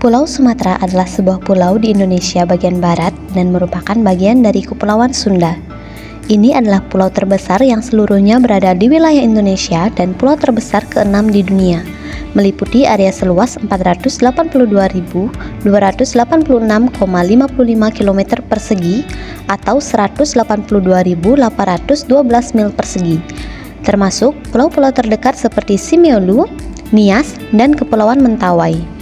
Pulau Sumatera adalah sebuah pulau di Indonesia bagian barat dan merupakan bagian dari Kepulauan Sunda. Ini adalah pulau terbesar yang seluruhnya berada di wilayah Indonesia dan pulau terbesar ke-6 di dunia, meliputi area seluas 482.286,55 km persegi atau 182.812 mil persegi, termasuk pulau-pulau terdekat seperti Simeulue, Nias, dan Kepulauan Mentawai.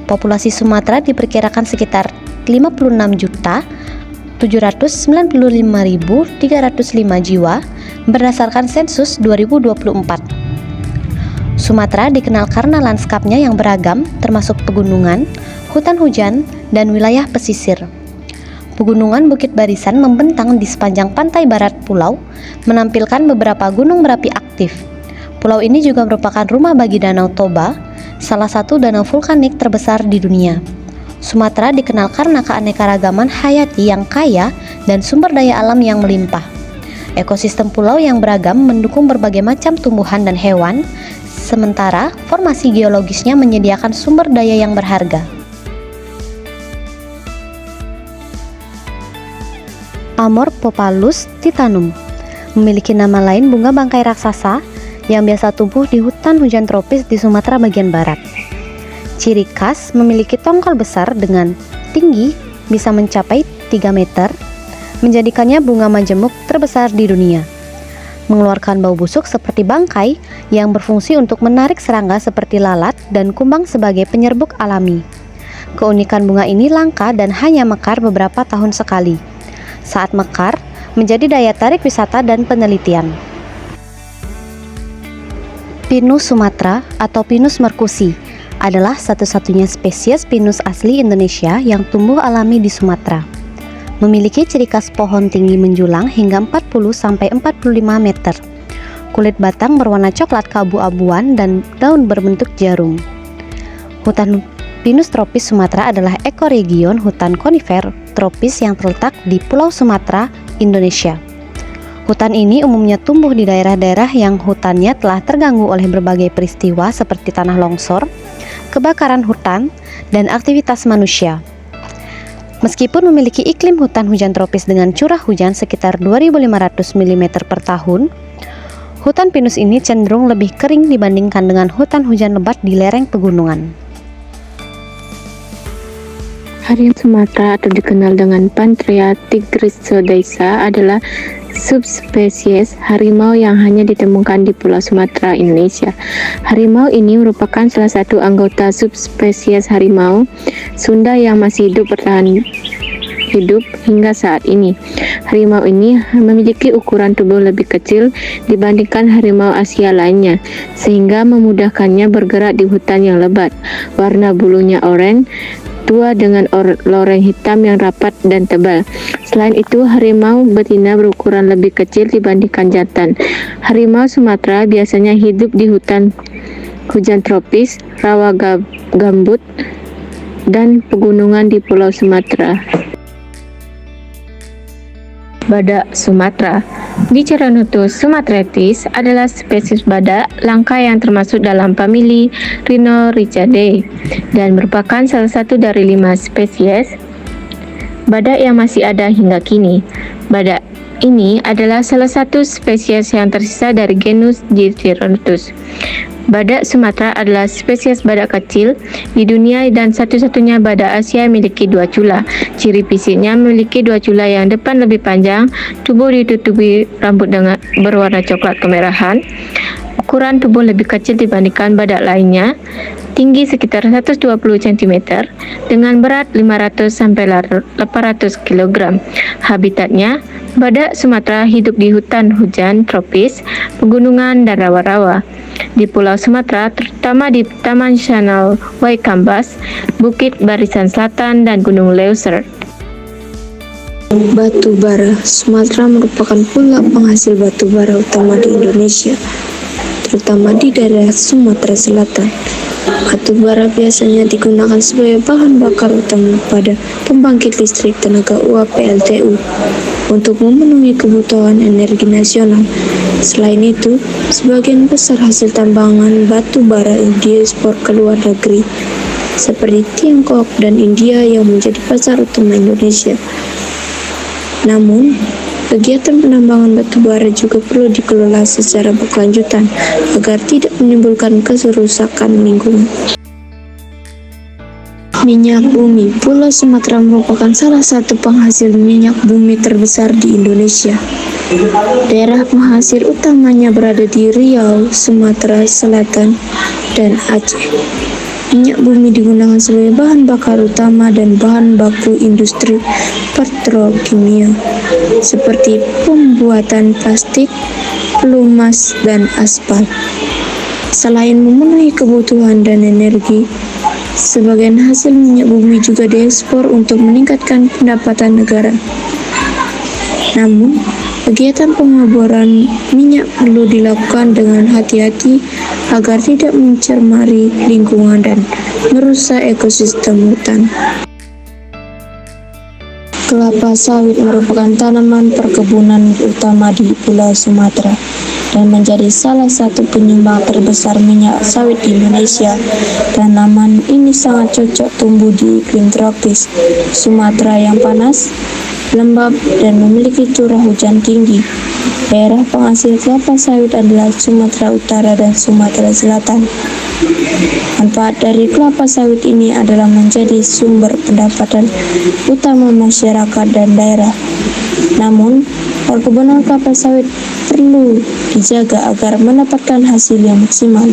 Populasi Sumatera diperkirakan sekitar 56.795.305 jiwa berdasarkan sensus 2024. Sumatera dikenal karena lanskapnya yang beragam, termasuk pegunungan, hutan hujan, dan wilayah pesisir. Pegunungan Bukit Barisan membentang di sepanjang pantai barat pulau, menampilkan beberapa gunung berapi aktif. Pulau ini juga merupakan rumah bagi Danau Toba, salah satu danau vulkanik terbesar di dunia. Sumatera dikenal karena keanekaragaman hayati yang kaya dan sumber daya alam yang melimpah. Ekosistem pulau yang beragam mendukung berbagai macam tumbuhan dan hewan, sementara formasi geologisnya menyediakan sumber daya yang berharga. Amorphophallus titanum memiliki nama lain bunga bangkai raksasa yang biasa tumbuh di hutan hujan tropis di Sumatera bagian barat. Ciri khas memiliki tongkol besar dengan tinggi bisa mencapai 3 meter, menjadikannya bunga majemuk terbesar di dunia. Mengeluarkan bau busuk seperti bangkai yang berfungsi untuk menarik serangga seperti lalat dan kumbang sebagai penyerbuk alami. Keunikan bunga ini langka dan hanya mekar beberapa tahun sekali. Saat mekar, menjadi daya tarik wisata dan penelitian. Pinus Sumatera atau Pinus merkusi adalah satu-satunya spesies pinus asli Indonesia yang tumbuh alami di Sumatera. Memiliki ciri khas pohon tinggi menjulang hingga 40-45 meter. Kulit batang berwarna coklat keabu-abuan dan daun berbentuk jarum. Hutan pinus tropis Sumatera adalah ekoregion hutan konifer tropis yang terletak di Pulau Sumatera, Indonesia. Hutan ini umumnya tumbuh di daerah-daerah yang hutannya telah terganggu oleh berbagai peristiwa seperti tanah longsor, kebakaran hutan, dan aktivitas manusia. Meskipun memiliki iklim hutan hujan tropis dengan curah hujan sekitar 2.500 mm per tahun, hutan pinus ini cenderung lebih kering dibandingkan dengan hutan hujan lebat di lereng pegunungan. Harimau Sumatera atau dikenal dengan Panthera tigrisoides adalah subspesies harimau yang hanya ditemukan di Pulau Sumatera, Indonesia. Harimau ini merupakan salah satu anggota subspesies harimau Sunda yang masih bertahan hidup hingga saat ini. Harimau ini memiliki ukuran tubuh lebih kecil dibandingkan harimau Asia lainnya, sehingga memudahkannya bergerak di hutan yang lebat. Warna bulunya oranye tua dengan loreng hitam yang rapat dan tebal. Selain itu, harimau betina berukuran lebih kecil dibandingkan jantan. Harimau Sumatera biasanya hidup di hutan hujan tropis, rawa gambut, dan pegunungan di Pulau Sumatera. Badak Sumatera. Dicernotus sumatrensis adalah spesies badak langka yang termasuk dalam famili Rhinorhynchidae dan merupakan salah satu dari 5 spesies badak yang masih ada hingga kini. Badak ini adalah salah satu spesies yang tersisa dari genus Dicernotus. Badak Sumatera adalah spesies badak kecil di dunia dan satu-satunya badak Asia yang memiliki 2 cula. Ciri fisiknya memiliki 2 cula yang depan lebih panjang, tubuh ditutupi rambut dengan berwarna coklat kemerahan. Ukuran tubuh lebih kecil dibandingkan badak lainnya, tinggi sekitar 120 cm, dengan berat 500-800 kg. Habitatnya, badak Sumatera hidup di hutan hujan tropis, pegunungan, dan rawa-rawa. Di Pulau Sumatera, terutama di Taman Nasional Waikambas, Bukit Barisan Selatan, dan Gunung Leuser. Batu bara. Sumatera merupakan pulau penghasil batu bara utama di Indonesia, terutama di daerah Sumatera Selatan. Batu bara biasanya digunakan sebagai bahan bakar utama pada pembangkit listrik tenaga uap PLTU untuk memenuhi kebutuhan energi nasional. Selain itu, sebagian besar hasil tambangan batu bara diekspor ke luar negeri. seperti Tiongkok dan India yang menjadi pasar utama Indonesia. Namun, kegiatan penambangan batu bara juga perlu dikelola secara berkelanjutan agar tidak menimbulkan kerusakan lingkungan. Minyak bumi. Pulau Sumatera merupakan salah satu penghasil minyak bumi terbesar di Indonesia. Daerah penghasil utamanya berada di Riau, Sumatera Selatan, dan Aceh. Minyak bumi digunakan sebagai bahan bakar utama dan bahan baku industri petrokimia, seperti pembuatan plastik, pelumas, dan aspal. Selain memenuhi kebutuhan dan energi, sebagian hasil minyak bumi juga diekspor untuk meningkatkan pendapatan negara. Namun, kegiatan pengeboran minyak perlu dilakukan dengan hati-hati agar tidak mencemari lingkungan dan merusak ekosistem hutan. Kelapa sawit merupakan tanaman perkebunan utama di Pulau Sumatera dan menjadi salah satu penyumbang terbesar minyak sawit di Indonesia. Tanaman ini sangat cocok tumbuh di iklim tropis Sumatera yang panas, lembab, dan memiliki curah hujan tinggi. Daerah penghasil kelapa sawit adalah Sumatera Utara dan Sumatera Selatan. Manfaat dari kelapa sawit ini adalah menjadi sumber pendapatan utama masyarakat dan daerah. Namun, perkebunan kelapa sawit perlu dijaga agar mendapatkan hasil yang maksimal.